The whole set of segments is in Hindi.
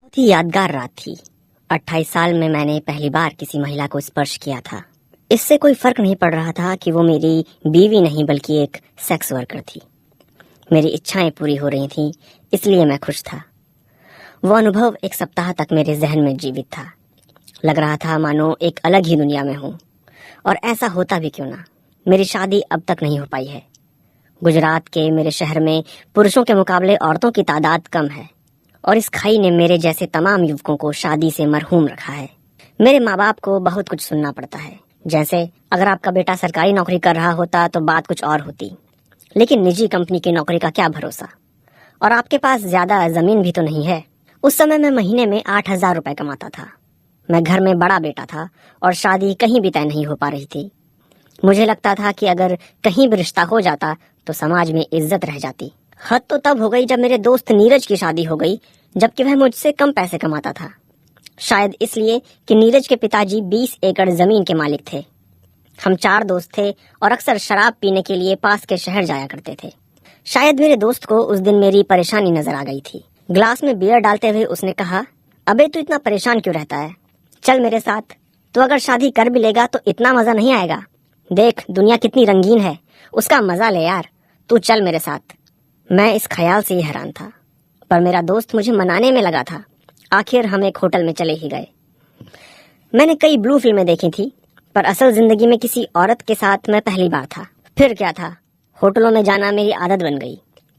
बहुत ही यादगार रात थी। 28 साल में मैंने पहली बार किसी महिला को स्पर्श किया था। इससे कोई फर्क नहीं पड़ रहा था कि वो मेरी बीवी नहीं बल्कि एक सेक्स वर्कर थी। मेरी इच्छाएं पूरी हो रही थीं, इसलिए मैं खुश था। वो अनुभव एक सप्ताह तक मेरे जहन में जीवित था। लग रहा था मानो एक अलग ही दुनिया में हूँ। और ऐसा होता भी क्यों ना, मेरी शादी अब तक नहीं हो पाई है। गुजरात के मेरे शहर में पुरुषों के मुकाबले औरतों की तादाद कम है और इस खाई ने मेरे जैसे तमाम युवकों को शादी से मरहूम रखा है। मेरे माँ बाप को बहुत कुछ सुनना पड़ता है, जैसे अगर आपका बेटा सरकारी नौकरी कर रहा होता तो बात कुछ और होती, लेकिन निजी कंपनी की नौकरी का क्या भरोसा। और आपके पास ज्यादा जमीन भी तो नहीं है। उस समय मैं महीने में 8,000 रुपए कमाता था। मैं घर में बड़ा बेटा था और शादी कहीं भी तय नहीं हो पा रही थी। मुझे लगता था कि अगर कहीं भी रिश्ता हो जाता तो समाज में इज्जत रह जाती। हद तो तब हो गई जब मेरे दोस्त नीरज की शादी हो गई, जबकि वह मुझसे कम पैसे कमाता था। शायद इसलिए कि नीरज के पिताजी 20 एकड़ जमीन के मालिक थे। हम 4 दोस्त थे और अक्सर शराब पीने के लिए पास के शहर जाया करते थे। शायद मेरे दोस्त को उस दिन मेरी परेशानी नजर आ गई थी। ग्लास में बियर डालते हुए उसने कहा, अबे तू इतना परेशान क्यों रहता है, चल मेरे साथ। तो अगर शादी कर भी लेगा तो इतना मजा नहीं आएगा। देख दुनिया कितनी रंगीन है, उसका मजा ले यार, तू चल मेरे साथ। मैं इस ख्याल से ही हैरान था, पर मेरा दोस्त मुझे मनाने में लगा था। आखिर हम एक होटल में चले ही गए। मैंने कई ब्लू फिल्में देखी थी, पर असल जिंदगी में किसी औरत के साथ मैं पहली बार था। फिर क्या था, होटलों में जाना मेरी आदत बन गई।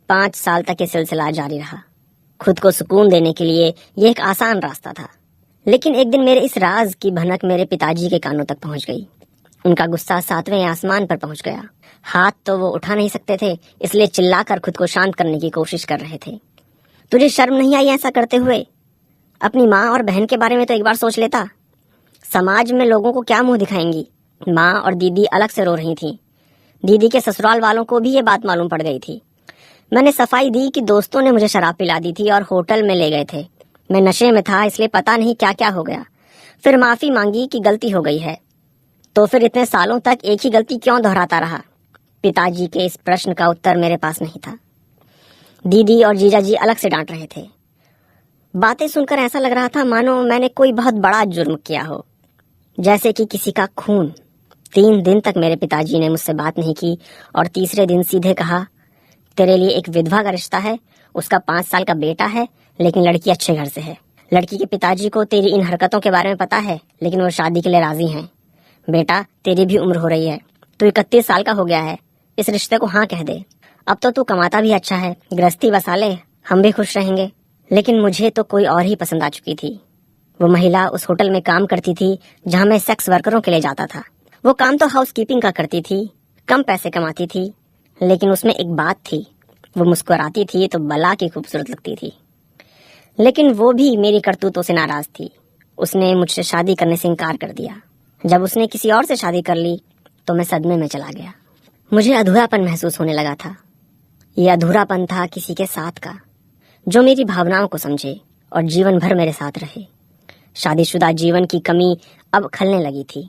5 साल तक ये सिलसिला जारी रहा। खुद को सुकून देने के लिए यह एक आसान रास्ता था। लेकिन एक दिन मेरे इस राज की भनक मेरे पिताजी के कानों तक पहुंच गई। उनका गुस्सा 7वें आसमान पर पहुंच गया। हाथ तो वो उठा नहीं सकते थे, इसलिए चिल्लाकर खुद को शांत करने की कोशिश कर रहे थे। तुझे शर्म नहीं आई ऐसा करते हुए? अपनी माँ और बहन के बारे में तो एक बार सोच लेता। समाज में लोगों को क्या मुंह दिखाएंगी। माँ और दीदी अलग से रो रही थी। दीदी के ससुराल वालों को भी ये बात मालूम पड़ गई थी। मैंने सफाई दी कि दोस्तों ने मुझे शराब पिला दी थी और होटल में ले गए थे। मैं नशे में था, इसलिए पता नहीं क्या क्या हो गया। फिर माफी मांगी कि गलती हो गई है। तो फिर इतने सालों तक एक ही गलती क्यों दोहराता रहा? पिताजी के इस प्रश्न का उत्तर मेरे पास नहीं था। दीदी और जीजाजी अलग से डांट रहे थे। बातें सुनकर ऐसा लग रहा था मानो मैंने कोई बहुत बड़ा जुर्म किया हो, जैसे कि किसी का खून। 3 दिन तक मेरे पिताजी ने मुझसे बात नहीं की और तीसरे दिन सीधे कहा, तेरे लिए एक विधवा का रिश्ता है, उसका 5 साल का बेटा है, लेकिन लड़की अच्छे घर से है। लड़की के पिताजी को तेरी इन हरकतों के बारे में पता है, लेकिन वो शादी के लिए राजी हैं। बेटा तेरी भी उम्र हो रही है, तू 31 साल का हो गया है, इस रिश्ते को हाँ कह दे। अब तो तू कमाता भी अच्छा है, गृहस्थी बसा ले, हम भी खुश रहेंगे। लेकिन मुझे तो कोई और ही पसंद आ चुकी थी। वो महिला उस होटल में काम करती थी जहाँ मैं सेक्स वर्करों के लिए जाता था। वो काम तो हाउस कीपिंग का करती थी, कम पैसे कमाती थी, लेकिन उसमें एक बात थी, वो मुस्कुराती थी तो बला की खूबसूरत लगती थी। लेकिन वो भी मेरी करतूतों से नाराज थी। उसने मुझसे शादी करने से इनकार कर दिया। जब उसने किसी और से शादी कर ली तो मैं सदमे में चला गया। मुझे अधूरापन महसूस होने लगा था। यह अधूरापन था किसी के साथ का, जो मेरी भावनाओं को समझे और जीवन भर मेरे साथ रहे। शादीशुदा जीवन की कमी अब खलने लगी थी।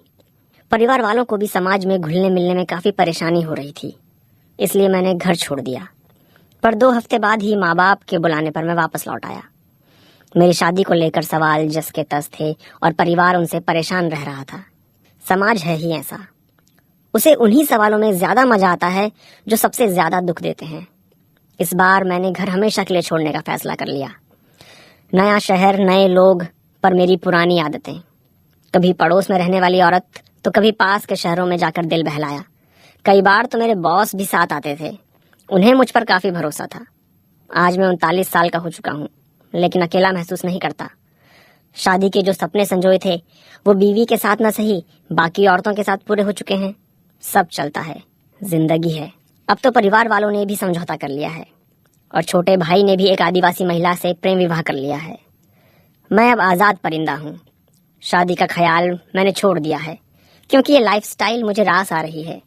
परिवार वालों को भी समाज में घुलने मिलने में काफी परेशानी हो रही थी, इसलिए मैंने घर छोड़ दिया। पर 2 हफ्ते बाद ही माँ बाप के बुलाने पर मैं वापस लौट आया। मेरी शादी को लेकर सवाल जस के तस थे और परिवार उनसे परेशान रह रहा था। समाज है ही ऐसा, उसे उन्हीं सवालों में ज्यादा मजा आता है जो सबसे ज्यादा दुख देते हैं। इस बार मैंने घर हमेशा के लिए छोड़ने का फैसला कर लिया। नया शहर, नए लोग, पर मेरी पुरानी आदतें। कभी पड़ोस में रहने वाली औरत तो कभी पास के शहरों में जाकर दिल बहलाया। कई बार तो मेरे बॉस भी साथ आते थे, उन्हें मुझ पर काफी भरोसा था। आज मैं 39 साल का हो चुका हूँ, लेकिन अकेला महसूस नहीं करता। शादी के जो सपने संजोए थे वो बीवी के साथ न सही बाकी औरतों के साथ पूरे हो चुके हैं। सब चलता है, जिंदगी है। अब तो परिवार वालों ने भी समझौता कर लिया है और छोटे भाई ने भी एक आदिवासी महिला से प्रेम विवाह कर लिया है। मैं अब आजाद परिंदा हूँ। शादी का ख्याल मैंने छोड़ दिया है, क्योंकि ये लाइफस्टाइल मुझे रास आ रही है।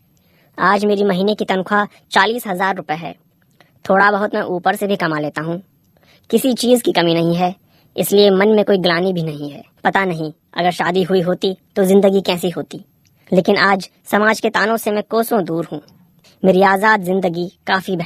आज मेरी महीने की तनख्वाह 40,000 रुपए है। थोड़ा बहुत मैं ऊपर से भी कमा लेता हूँ। किसी चीज की कमी नहीं है, इसलिए मन में कोई ग्लानि भी नहीं है। पता नहीं अगर शादी हुई होती तो जिंदगी कैसी होती, लेकिन आज समाज के तानों से मैं कोसों दूर हूँ। मेरी आजाद जिंदगी काफी बेहतर